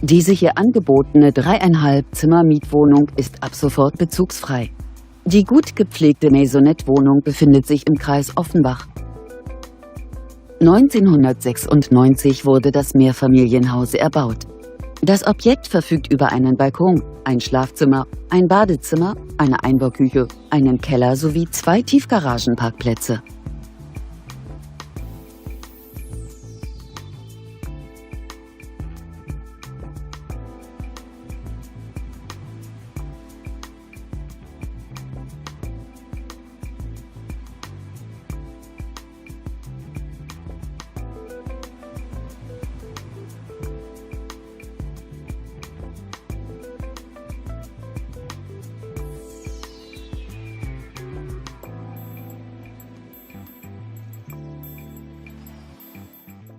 Diese hier angebotene 3,5 Zimmer Mietwohnung ist ab sofort bezugsfrei. Die gut gepflegte Maisonette-Wohnung befindet sich im Kreis Offenbach. 1996 wurde das Mehrfamilienhaus erbaut. Das Objekt verfügt über einen Balkon, ein Schlafzimmer, ein Badezimmer, eine Einbauküche, einen Keller sowie 2 Tiefgaragenparkplätze.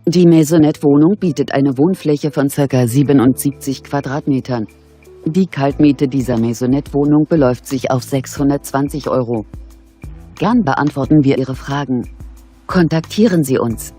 Die Maisonette-Wohnung bietet eine Wohnfläche von ca. 77 Quadratmetern. Die Kaltmiete dieser Maisonette-Wohnung beläuft sich auf 620 €. Gern beantworten wir Ihre Fragen. Kontaktieren Sie uns.